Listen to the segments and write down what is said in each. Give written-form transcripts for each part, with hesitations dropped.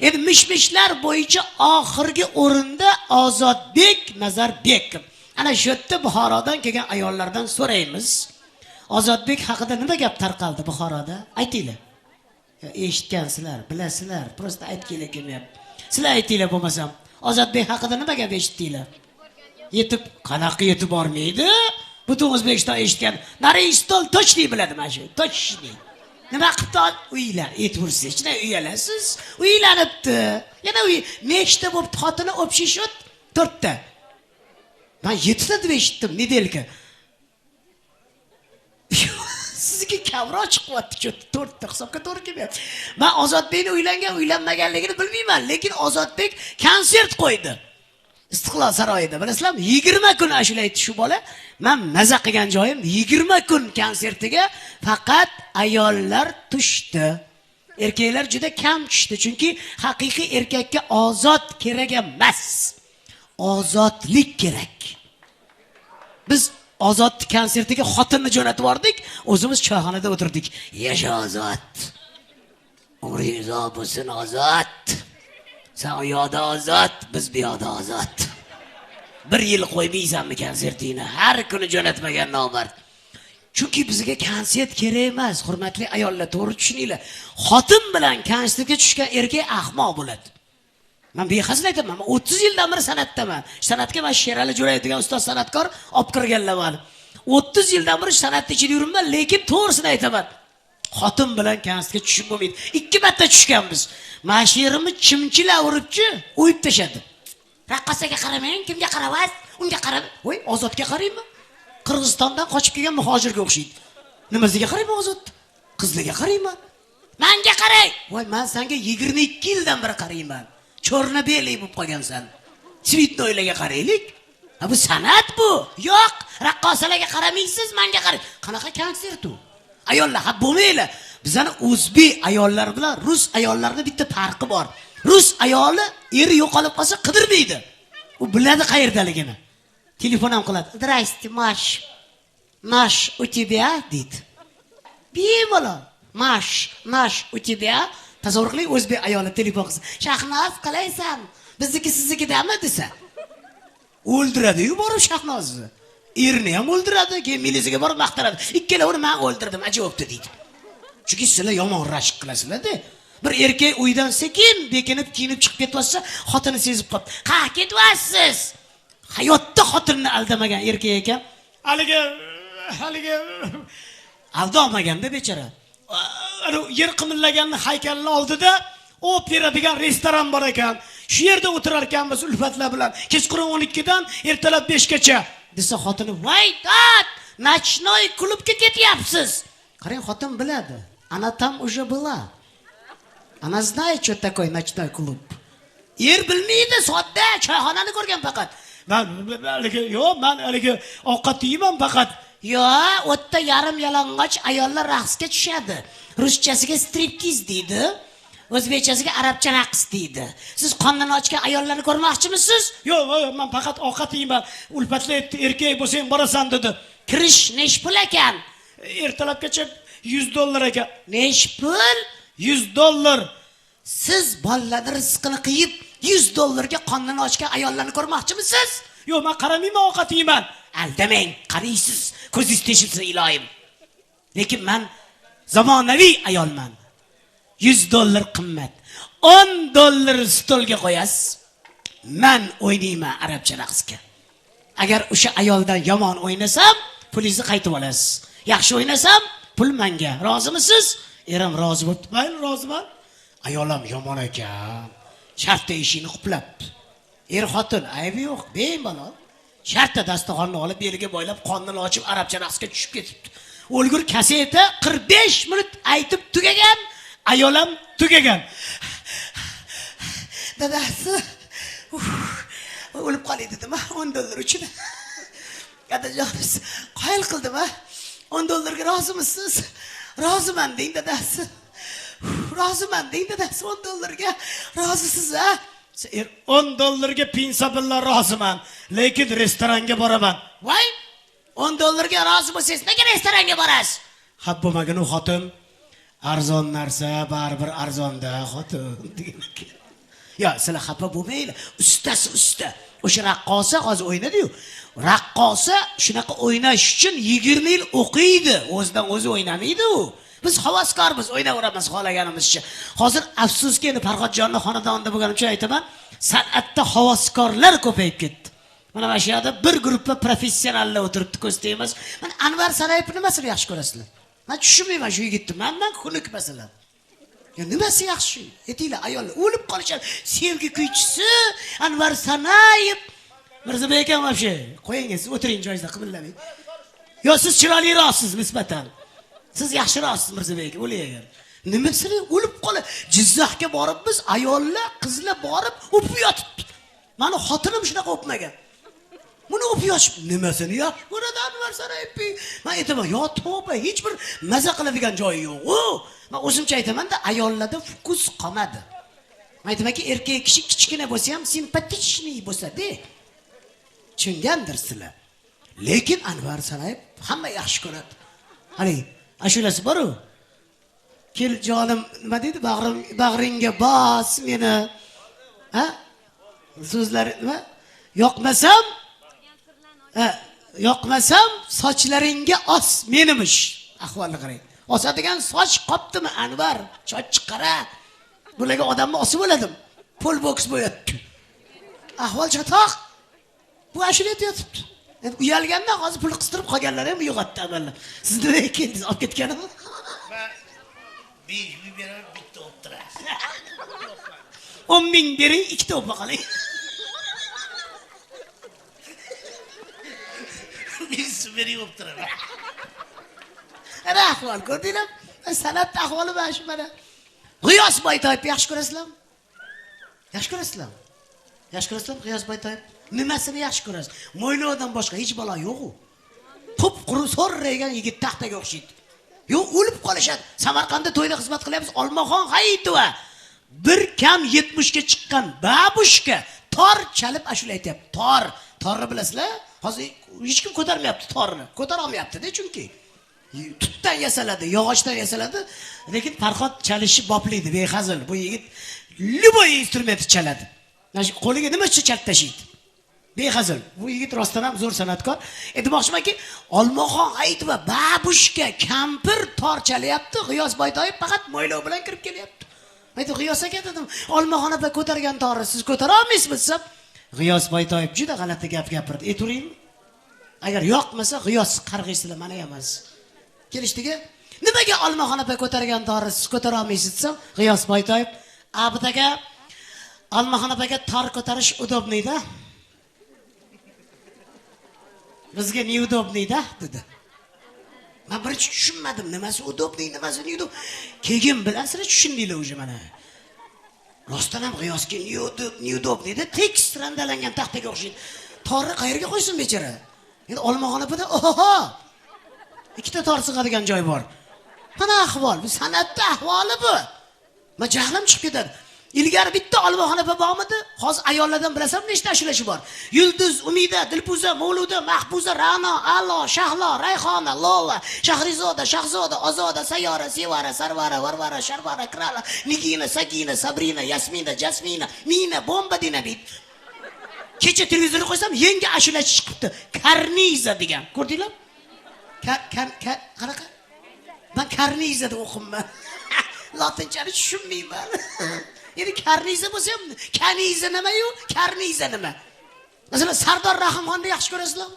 Endi mishmishlar bo'yicha oxirgi o'rinda Ozodbek Nazarbekov. Ana shu yerda Buxorodan kelgan ayollardan so'raymiz. Ozodbek haqida nima gap tarqaldi Buxoroda? Aytinglar. Eshitgansizlar, bilasizlar, prosta aytginglar kelmayapti. Sizlar aytinglar bo'lmasam, Ozodbek haqida nima gap eshitdinglar? Yetib, qanaqa yetib bormaydi? Butun O'zbekiston eshitgan. Nariston tochli biladi mana shu, tochli. Nima qildi? Uylar, aytvorsiz, ichida uyalasiz. Uylanibdi. Yana uy nechta bo'libdi xotini o'pishishot? 4 ta. Men 7 ta deb eshitdim, Nedelka. Sizga kamroq chiqyapti, 4 ta hisobga to'g'ri kelyapti. Men Ozodbekning uylanmaganligini bilmayman, lekin Ozodbek konsert qo'ydi. Istiqlol saroyida, bilasizlarmi? 20 kun ashula aytdi shu bola. Men maza qilgan joyim 20 kun konsertiga faqat ayollar tushdi. Erkaklar juda kam tushdi, chunki haqiqiy erkakka ozod kerak emas. Ozodlik kerak. Biz ozod konsertiga xotinni jo'natib bordik, o'zimiz choyxonada o'tirdik. Yasha ozod. Umringiz uzoq bo'lsin ozod. Sen o yoda ozod, biz bu yoda ozod. 1 yil qo'ymaysanmi konsertingni? Har kuni jo'natmagan nomard. Chunki bizga konsert kerak emas, hurmatli ayollar, to'g'ri tushuninglar. Xotin bilan konsertga tushgan erkak ahmoq bo'ladi. Men behasıl aytaman, 30 yildan beri san'atdaman. San'atga men Sherali Jo'rayev degan ustoz san'atkor olib kirganlar meni. 30 yildan beri san'atda ichida yuribman, lekin to'g'risini aytaman. Xotin bilan konsertga tushib bo'lmaydi. 2 marta tushganmiz. Mana shu yerimni chimchilar uribchi, o'yib tashadi. Raqqasaga qaramang, kimga qarayapsiz? Unga qarab, voy, Ozodga qaraymi? Qirg'izistondan qochib kelgan muhojirga o'xshaydi. Nimasiga qarayman Ozod? Qizlarga qarayman. Menga qarang. Voy, men senga 22 yildan beri qarayman. Cho'rnabeli bo'lib qolgansan. Svitnoylarga qaraylik. Ha bu san'at bu. Yo'q, raqqosalarga qaramaysiz, menga qarang. Qanaqa konsert u? Ayollar, ha bo'lmaylar. Bizning o'zbek ayollar bilan rus ayollarining bitta farqi bor. Rus ayoli eri yo'qolib qolsa qidirmaydi. U biladi qayerdaligini. Telefon ham qiladi. Здрасте, Маш. Маш, у тебя deydi. Bemalol. Маш, у тебя. Tasavvur qiling, o'zbek ayoli telefon qilsa, "Shahnoz qalaysan? Bizniki siznikidami?" desa. O'ldiradi-yu borib Shahnozni. Erini ham o'ldiradi, keyin militsiyaga borib maqtaradi. Ikkalovini men o'ldirdim, ajobdi deydi. Chunki sizlar yomon rashk qilasizlar-da. Bir erkak uydan sekin bekinib kiyinib chiqib ketyapsa, xotini sezib qoldi. "Qa ketyapsiz?" Hayotda xotinni aldamagan erkak ekan. Haliga aldolmaganda bechora. Yer qimillaganning haykalini oldida opera degan restoran bor ekan. Shu yerda o'tirar ekanmiz ulfatlar bilan. Kechqurun 12 dan ertalab 5 gacha. Desa xotini, "Voy, tat, nочной klubga ketyapsiz." Qarang, xotin biladi. Она там уже была. Она знает, что такое ночной клуб. Er bilmaydi, sodda choyxonani ko'rgan faqat. Men haligi ovqat yeyman faqat. Yo'q, o'tda yarim yalang'och ayollar raqsga tushadi. Ruschasiga striptiz deydi, o'zbekchasiga arabcha raqs deydi. Siz qondan ochgan ayollarni ko'rmoqchimisiz? Yo'q, men faqat ovqat yeyman. Ulfatli erkak bo'lsang borasan dedi. Kirish nech pul ekan? Ertalabgacha $100 ekan. Nech pul? $100. Siz bolalarning rizqini qiyib $100 ga qondan ochgan ayollarni ko'rmoqchimisiz? Yo'q, men qaramayman, ovqat yeyman. Aldamang, qaraysiz. Ko'zingiz teshilsin iloyim. Lekin men zamonaviy ayolman. $100 qimmat. $10 stolga qo'yasiz. Men o'ynayman arabcha raqsga. Agar o'sha ayoldan yomon o'ynasam, pulingizni qaytib olasiz. Yaxshi o'ynasam, pul menga. Rozimisiz? Erim rozi bo'ldi. Men roziman. Ayolam yomon ekan. Shartda ishini qoplabdi. Er xotin aybi yo'q, bemalol. Shartda dasturxonni olib beliga boylab, qonini ochib arabcha raqsga tushib ketibdi. O'lgur kaseta 45 minut aytib tugagan, ayolam tugagan. Dadasi o'lib qolay dedim, $10 uchun. Dadajoningiz qoyil qildim, $10 ga rozimisiz? Roziman deng dadasi. Roziman deng dadasi, $10 ga rozisiz a? $10 ga pinsabilla roziman, lekin restoranga boraman. Voy, $10 ga rozi bo'lsangiz, nega restoranga borasiz? Xat bo'lmagan u xotin. Arzon narsa baribir arzonda xotin degan ekan. Yo, sizlar xafa bo'lmanglar. Ustasi usta. O'sha raqqosa hozir o'ynadi-yu. Raqqosa shunaqa o'ynash uchun 20 yil o'qiydi. O'zidan o'zi o'ynamaydi u. Biz havaskormiz, o'ynayveramiz xohlaganimizcha. Hozir afsuski endi Farhodjonning xonadonida bo'lganim uchun aytaman, san'atda havaskorlar ko'payib ketdi. Mana mana shu yerda bir guruhda professionallar o'tiribdi, ko'z tegmas. Men Anvar Sarayevni nimasini yaxshi ko'rasizlar? Men tushunmayman shu yigitni. Mendan xunuk masalan. Ya nimasi yaxshi? Aytinglar, ayollar o'lib qolishadi. Sevgi kuychisi Anvar Sanayev. Mirzabek ham вообще qo'yingiz, o'tiring joyingizda, qimillamang. Yo siz chiroyliroqsiz nisbatan. Siz yaxshiroqsiz Mirzabek, o'laygar. Nimasini o'lib qoladi? Jizzaxga borib biz ayollar, qizlar borib o'pib yotibdi. Meni xotinim shunaqa o'pmagan. Buni o'pib yotib nimasini ya? Burada Anvar Sarayev. Men aytaman, yo tavba, hech bir maza qiladigan joyi yo'q-ku. Men o'zimcha aytaman-da, ayollarda fokus qolmadi. Men aytamanki, erkak kishi kichkina bo'lsa ham simpatichniy bo'lsa-da. Tushungandirsizlar. Lekin Anvar Sarayev hamma yaxshi ko'radi. Hani ashulasi bor-ku. Kel jonim, nima deydi? Bag'ringga bos meni. Ha? So'zlar nima? Yoqmasam sochlaringga os menimish. Ahvolni qarang. Osadigan soch qopdimi Anvar? Soch chiqara. Bularga odamni osib bo'ladim. Pol boks bo'yatdi. Ahvol chatoq. Bu ashula aytibdi. Endi uyalganda hozir pul qistirib qolganlar ham uyg'otdi amallar. Siz nima ekansiz? Olib ketganmi? Men 5 ming berib bitta o'ptirasiz. 10 ming bering, ikkita o'pa qoling. Men bering o'ptiraman. Ana ahvol ko'rdinglar? San'at ahvoli mana shu mana. G'iyos Boytoyevni yaxshi ko'rasizlarmi? Yaxshi ko'rasizlarmi? Yaxshi ko'rasizlarmi G'iyos Boytoyev? Nimasini yaxshi ko'rasiz? Mo'ylovdan boshqa hech balo yo'q-ku. Qup-quruq so'raygan yigit taxtaga o'xshaydi. Yo'q, o'lib qolishadi. Samarqandda to'yda xizmat qilyapmiz. Olmaxon Hayitova bir kam 70 ga chiqqan babushka tor chalib ashula aytyapti. Torni bilasizlar? Hozir hech kim ko'tarmayapti torni. Ko'tara olmayapti-da chunki. Tutdan yasaladi, yog'ochdan yasaladi, lekin Farhod chalishi boplaydi, behazil. Bu yigit любой instrument chaladi. Mana qo'liga nima uchun chalib tashlaydi? Behazil. Bu yigit rostdan ham zo'r san'atkor. Aytmoqchimanki, Olmaxon Hayitova babushka kampir tor chalyapti, G'iyos Boytoyev faqat mo'ylov bilan kirib kelyapti. Aytdi, G'iyos aka dedim, Olmaxon apa ko'targan torni siz ko'tara olmaysizmi desam, G'iyos Boytoyev juda g'alati gap gapirdi. Ayturingmi? Agar yoqmasa G'iyos qarg'aysizlar, mana emas. Kelishdiga, nimaga Olmaxon apa ko'targan torni siz ko'tara olmaysiz desam, G'iyos Boytoyev, "Abdaga Olmaxon apaga tor ko'tarish udobniyda. Bizga neudobniyda" dedi. Men birinchi tushunmadim, nimasi udobniy, nimasi neudobniy. Keyin bilasizlar tushundinglar o'sha mana. Rostdan ham G'iyosga neudobniyda tekst randalangan taxtaga o'xshaydi. Torni qayerga qo'ysin bechara? Endi Olmaxon apada, oho! Ikkita tor sig'adigan joy bor. Mana ahvol, bu san'atda ahvoli bu. Men jahlim chiqib ketadi. Ilgari bitta Olmaxon apa bormidi? Hozir ayollardan bilasam nechta ashulachi bor. Yulduz, Umida, Dilfuza, Mavluda, Mahfuza, Ra'no, A'lo, Shahlo, Rayhona, Lola, Shahrizoda, Shahzoda, Ozoda, Sayora, Sevara, Sarvara, Varvara, Sharvara, Krala, Nigina, Sakina, Sabrina, Yasmina, Jasmina, Mina, Bomba dinamit. Kecha televizorga qo'ysam, yangi ashulachi chiqibdi. Karniza degan. Ko'rdinglar? Qanaqa? Men Karniza deb o'qimman. Latinchani tushunmayman. Endi karniza bo'lsa ham, kaniza nima-yu, karniza nima? Masalan, Sardor Rahimxonni yaxshi ko'rasizlarmi?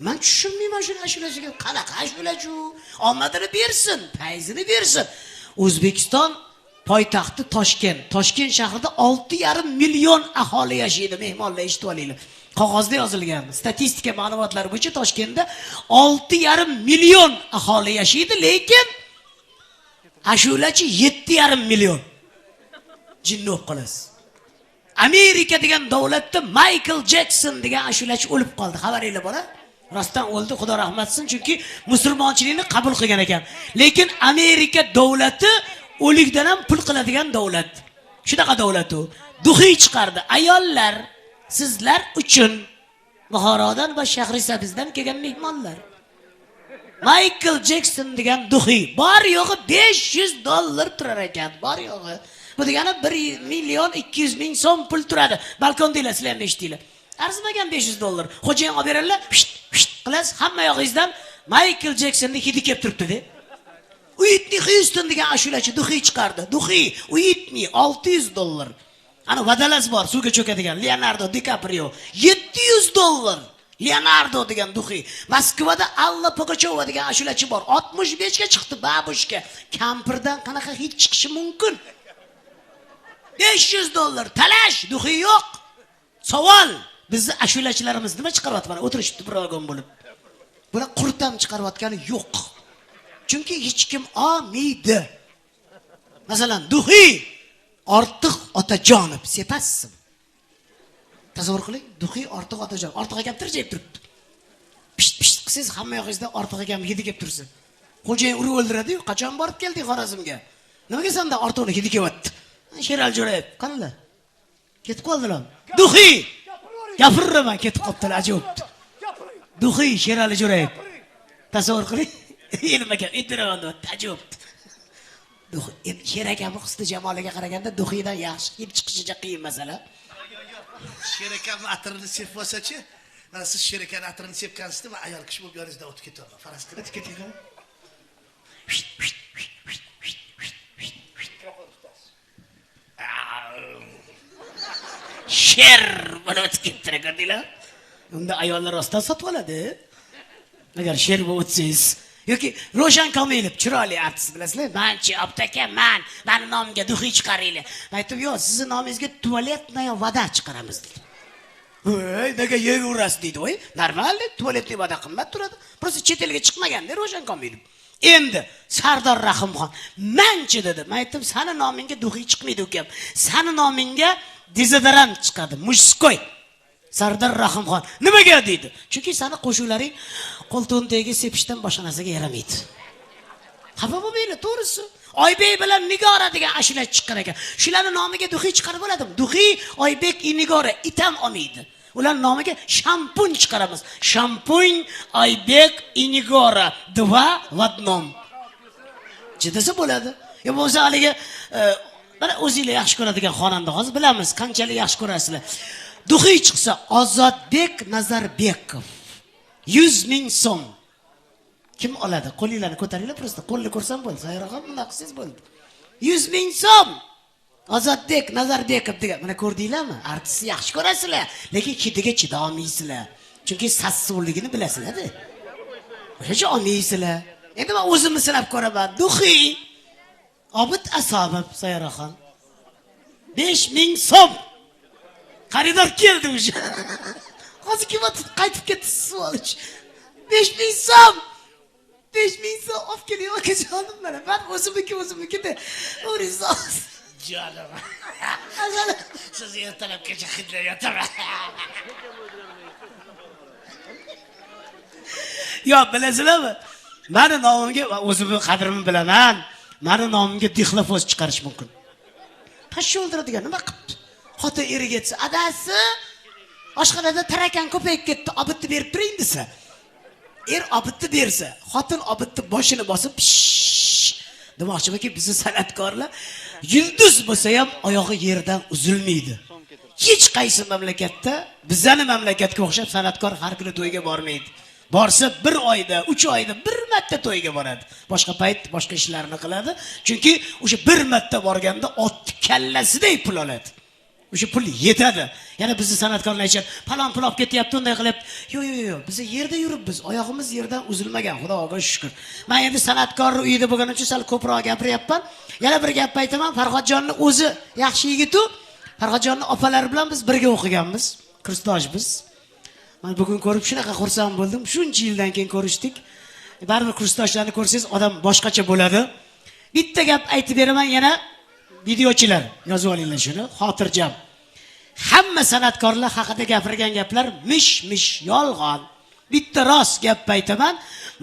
Men tushunmayman shuni ashulachiga. Qanaqa ashulachi u? Omadini bersin, fayzini bersin. O'zbekiston poytaxti Toshkent. Toshkent shahrida 6,5 million aholi yashaydi, mehmonlar eshitib olinglar. Qog'ozda yozilgan statistika ma'lumotlari bo'yicha Toshkentda 6,5 million aholi yashaydi, lekin ashulachi 7,5 million. Jinni o'lib qolasiz. Amerika degan davlatda Michael Jackson degan ashulachi o'lib qoldi. Xabaringlar bor-a? Rostdan o'ldi, Xudo rahmat qilsin, chunki musulmonchilikni qabul qilgan ekan. Lekin Amerika davlati o'likdan ham pul qiladigan davlat. Shunaqa davlat u. Duxiy chiqardi. Ayollar, sizlar uchun Buxorodan va Shahrisabzdan kelgan mehmonlar. Michael Jackson degan duxiy. Bor yo'g'i $500 turar ekan, bor yo'g'i. Bu degani 1.200.000 so'm pul turadi. Balkondanglar sizlar ham eshitdinglar. Arzimagan $500. Xo'jayin olib beradilar, pisht qilasiz, hamma yog'ingizdan Michael Jacksonning hidi kelib turibdi-da. Whitney Houston degan ashulachi duxiy chiqardi. Duxiy, Whitney $600. Ana vadalas bor, suvga cho'kadigan Leonardo DiCaprio $700. Leonardo degan duxiy. Moskvada Alla Pugacheva degan ashulachi bor. 65 ga chiqdi babushka. Kampirdan qanaqa hid chiqishi mumkin? $500. Talash, duxiy yo'q. Savol, bizni ashulachilarimiz nima chiqaryapti? Mana o'tirishibdi bir vagon bo'lib. Bular qurtam chiqarayotgani yo'q. Chunki hech kim olmaydi. Masalan, duxiy Ortiq Otajonov sepasizmi? Tasavvur qiling, duxiy Ortiq Otajonov. Ortiq akam tirjayib turibdi. Pisht qilsangiz hamma yog'ingizda Ortiq akam hidi kelib tursin. Xo'jayin urib o'ldiradi-yu, qachon borib kelding Xorazmga? Nimaga senda Ortiqning hidi kelyapti? Sherali Jo'rayev, qanday? Ketib qoldilar. Duxiy! Gapiraman, ketib qolibdilar, ajoyib. Duxiy Sherali Jo'rayev. Tasavvur qiling. Elim akam aytiraman deb ajoyib. Duxiy Sher akamning husni jamoliga qaraganda duxiydan yaxshi hid chiqishiga qiyin masala. Sher akam atrini sepib olsa-chi, mana siz Sher akam atrini sepgansizda va ayol kishi bo'lib yoningizdan o'tib ketaman. Faraz qilib keting. Sher bo'lib o'tib ketdi ko'rdinglar? Unda ayollar rostdan sotib oladi. Agar sher bo'lib o'tsangiz yoki Roshan Komilov chiroyli artist bilasizlar. Manchi aptaka mani nomimga duxiy chiqaringlar. Aytdim, "Yo'q, sizning nomingizga tualetnaya voda chiqaramiz" dedi. Voy, nega yeyverasiz deydi, voy. Normal, tualetli voda qimmat turadi. Просто chet elga chiqmaganda Roshan Komilov. Endi Sardor Rahimxon manchi dedi. Men aytdim, "Sani nomingga duxiy chiqmaydi ukam. Sani nomingga dezodorant chiqadi, mujskoy." Sardor Rahimxon nimaga deydi? Chunki seni qo'shuvlaring qo'ltig'ini tagiga sepishdan boshqa narsaga yaramaydi. Xafa bo'lmaylar, to'g'risi. Oybek bilan Nigora degan ashula chiqqan ekan. Shularning nomiga duxiy chiqarib bo'ladimi? Duxiy, Oybek, Nigora itam olmaydi. Ular nomiga shampun chiqaramiz. Shampun, Oybek, Nigora, dva в одном. Chidasa bo'ladi. Yo bo'lsa haliga mana o'zingizlar yaxshi ko'radigan xonanda hozir bilamiz, qanchalik yaxshi ko'rasizlar. Duxiy chiqsa Ozodbek Nazarbekov 100.000 so'm. Kim oladi? Qo'linglarni ko'taringlar, prosta qo'lni ko'rsam bo'ldi. Sayroqam bunday qilsangiz bo'ldi. 100.000 so'm. Ozodbek Nazarbekov degan. Mana ko'rdinglarmi? Artistni yaxshi ko'rasizlar, lekin hidiga chida olmaysizlar. Chunki sassuvligini bilasizlar-da. O'sha olmaysizlar. Endi men o'zimni sinab ko'raman. Duxiy Obid Asobov Sayroqam 5.000 so'm. Xaridor keldi o'sha. Hozir kim qaytib ketdi savol uchun. 5.000 so'm. 5.000 so'm olib kelyapman mana. Men o'zimniki-da. O'rinsiz. Jonim. Siz ertalabgacha hidlayapman. Yo, bilasizlarmi? Meni nomimga o'zimni qadrimni bilaman. Meni nomimga dixlofoz chiqarish mumkin. Pashsha o'ldiradigan nima qilibdi? Xotin eriga aytsa, "Adasi, oshxonada tarakan ko'payib ketdi, obitni berib turing" desa. Er obitni bersa, xotin obitni boshini bosib, demoqchimki, bizning san'atkorlar yulduz bo'lsa ham oyog'i yerdan uzilmaydi. Hech qaysi mamlakatda, bizning mamlakatga o'xshab san'atkor har kuni to'yga bormaydi. Borsa 1 oyda, 3 oyda bir marta to'yga boradi. Boshqa payt boshqa ishlarni qiladi. Chunki o'sha bir marta borganda ot kallasiday pul oladi. O'sha pul yetadi. Yana bizning san'atkorlar aytadi, "Falon pul olib ketyapti, unday qilyapti." Yo'q, biz yerda yuribmiz. Oyog'imiz yerdan uzilmagan, Xudoga shukr. Men endi san'atkor uyida bo'lganim uchun sal ko'proq gapiryapman. Yana bir gap aytaman, Farhodjonning o'zi yaxshi yigit-u. Farhodjonning opalari bilan biz birga o'qiganmiz, kursdoshmiz. Men bugun ko'rib shunaqa xursand bo'ldim. Shuncha yildan keyin ko'rishdik. Baribir kursdoshlarni ko'rsangiz odam boshqacha bo'ladi. Bitta gap aytib beraman yana. Videochilar yozib olinglar shuni, xotirjam. Hamma san'atkorlar haqida gapirgan gaplar mish-mish, yolg'on. Bitta rost gap aytaman.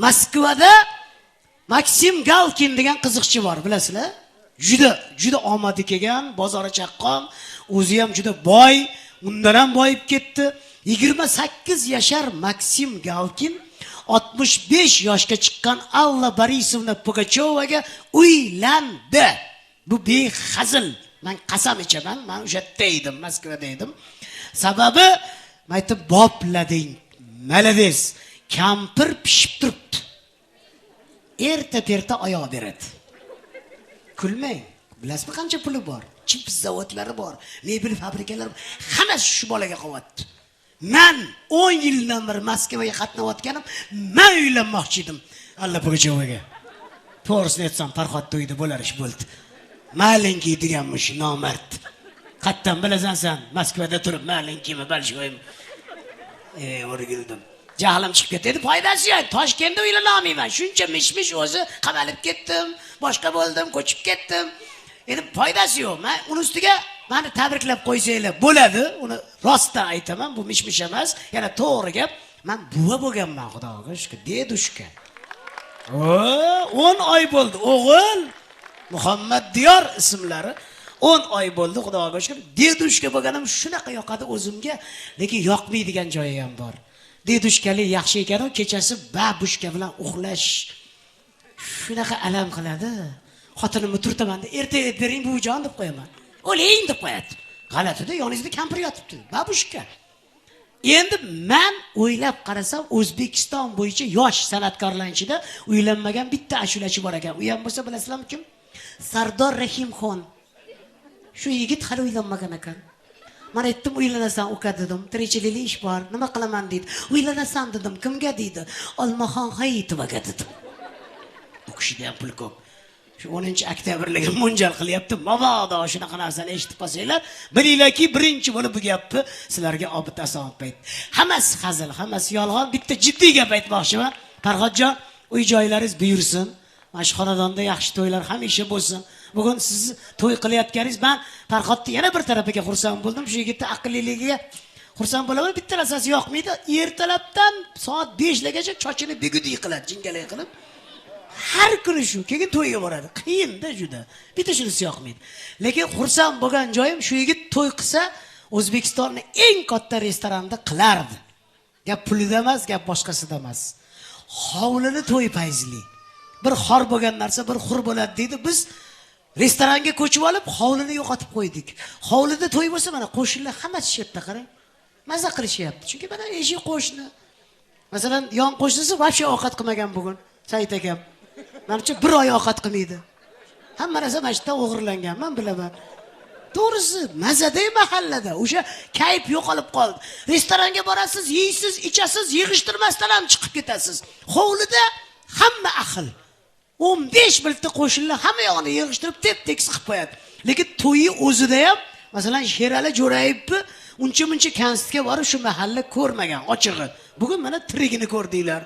Moskvada Maksim Galkin degan qiziqchi bor, bilasizlar? Juda omadi kelgan, bozori chaqqon, o'zi ham juda boy, undan ham boyib ketdi. 28 yashar Maksim Galkin 65 yoshga chiqqan Alla Borisovna Pugachovaga uylandi. Bu behazil Men qasam ichaman, men o'sha yerda edim, Moskvada edim. Sababi men aytib boplading. Malades, kampir pishib turibdi. Erta-terta oyoq beradi. Kulmang. Bilasizmi qancha puli bor? Chips zavodlari bor, mebel fabrikalari, hammasi shu bolaga qo'yapti. Men 10 yildan beri Moskvaga qatnayotganim, men uylanmoqchi edim. Alla Pugachovaga. To'g'risini aytsam, Farhod to'yda bo'lar ish bo'ldi. Malinki deganmish nomard. Qattan bilasan sen, Moskvada turib malinkimi, balshoyim. O'rgildim. Jahlim chiqib ketdi, foydasi yo'q. Toshkentda uylana olmayman. Shuncha mishmish o'zi qamalib ketdim, boshqa bo'ldim, ko'chib ketdim. Endi foydasi yo'q. Men uni ustiga meni tabriklab qo'ysanglar bo'ladi. Uni rostdan aytaman, bu mishmish emas. Yana to'g'ri gap. Men buva bo'lganman, xudoga shukr, dedushka. 10 oy bo'ldi, o'g'il. Muhammad Diyor ismlari. 10 oy bo'ldi, xudoga shukr. Dedushka bo'lganim shunaqa yoqadi o'zimga, lekin yoqmaydigan joyi ham bor. Dedushkali yaxshi ekan, kechasi babushka bilan uxlash shunaqa alam qiladi. Xotinimni turtaman, ertaga bering buvijon deb qo'yaman. O'ling deb qo'yadi. G'alatida yoningizda kampir yotibdi, babushka. Endi men o'ylab qarasam, O'zbekiston bo'yicha yosh san'atkorlar ichida uylanmagan bitta ashulachi bor ekan. U ham bo'lsa bilasizlarmi kim? Sardor Rahimxon. Shu yigit hali uylanmagan ekan. Men aytdim, uylanasan uka dedim. Tirikchilik ish bor. Nima qilaman dedi. Uylanasan dedim. Kimga dedi? Olmaxon Hayitovaga dedim. Bu kishida ham pul ko'p. Shu 10-oktyabrlarga mo'ljal qilyapti. Mabodo shunaqa narsani eshitib qolsanglar, bilinglarki, birinchi bo'lib bu gapni sizlarga obid asob ayt. Hammasi hazil, hammasi yolg'on. Bitta jiddiy gap aytmoqchiman. Farhodjon, uy joylaringiz buyursin. Mana shu xonadonda yaxshi to'ylar hamisha bo'lsin. Bugun siz to'y qilayotganingiz, men Farhodni yana bir tarafiga xursand bo'ldim. Shu yigitning aqlliligiga xursand bo'laman. Bitta narsasi yoqmaydi. Ertalabdan soat 5 largacha chochini begudi qiladi, jingalay qilib. Har kuni shu, keyin to'yga boradi. Qiyin-da juda. Bitta shunisi yoqmaydi. Lekin xursand bo'lgan joyim, shu yigit to'y qilsa, O'zbekistonning eng katta restoranida qilardi. Gap pulida emas, gap boshqasida emas. Hovlini to'y payzli. Bir xor bo'lgan narsa bir xur bo'ladi deydi. Biz restoranga ko'chib olib, hovlini yo'qotib qo'ydik. Hovlida to'y bo'lsa, mana qo'shnilar hammasi shu yerda qarang. Maza qilishyapti. Chunki mana eshik qo'shni. Masalan, yon qo'shnisi vobshe ovqat qilmagan bugun. Sayt akam. Menimcha bir oy ovqat qilmaydi. Hamma narsa mashitdan o'g'irlangan, men bilaman. To'g'risi, mazada mahallada o'sha kayf yo'qolib qoldi. Restoranga borasiz, yeysiz, ichasiz, yig'ishtirmasdan ham chiqib ketasiz. Hovlida hamma ahil. 15 minutda qo'shnilar hamma yo'g'ini yig'ishtirib tep-tekis qilib qo'yadi. Lekin to'yi o'zida ham, masalan, Sherali Jo'rayevni uncha-muncha konsertga borib shu mahalla ko'rmagan, ochig'i. Bugun mana tirigini ko'rdinglar.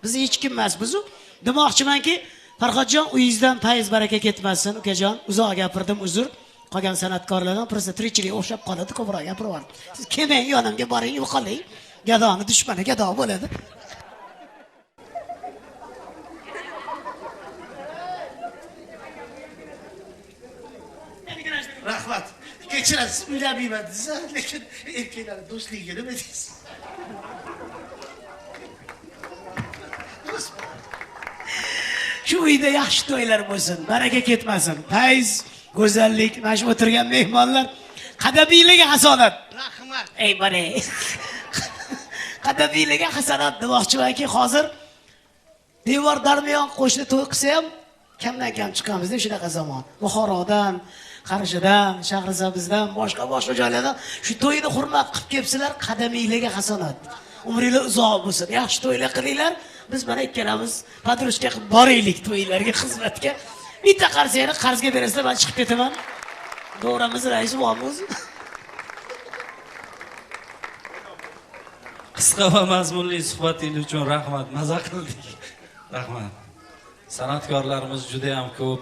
Biz hech kim emas bizu. Demoqchimanki, Farhodjon, uyingizdan fayz baraka ketmasin, ukajon. Uzoq gapirdim, uzr. Qolgan san'atkorlardan prosta tirikchilik o'xshab qoladi, ko'proq gapiraverdim. Siz kelmang, yonimga boring, yo'qoling. Gadoni dushmani gado bo'ladi. Rahmat. Kechirasiz, uylamayman desa, lekin erkaklar do'stligiga nima deysiz? Shu uyda yaxshi to'ylar bo'lsin, baraka ketmasin. Fayz, go'zallik, mana shu o'tirgan mehmonlar, qadabiylarga hasanat. Rahmat. Ey bari. Qadabiylarga hasanat demoqchimanki, hozir devor darmiyon qo'shni to'y qilsa ham kamdan kam chiqamiz deb shunaqa zamon. Buxorodan, Qarshidan, Shahrisabzdan, boshqa joylardan shu to'yni hurmat qilib kelibsizlar, qadamiylarga hasanat. Umringiz uzoq bo'lsin, yaxshi to'ylar qilinglar. Biz mana ikkalamiz padrushka qilib boraylik to'ylarga, xizmatga. Bitta qarzingni qarzga berasizlar, men chiqib ketaman. To'g'rimiz raisi bormi o'zi? Qisqa va mazmunli suhbatingiz uchun rahmat, maza qildik. Rahmat. San'atkorlarimiz juda ham ko'p.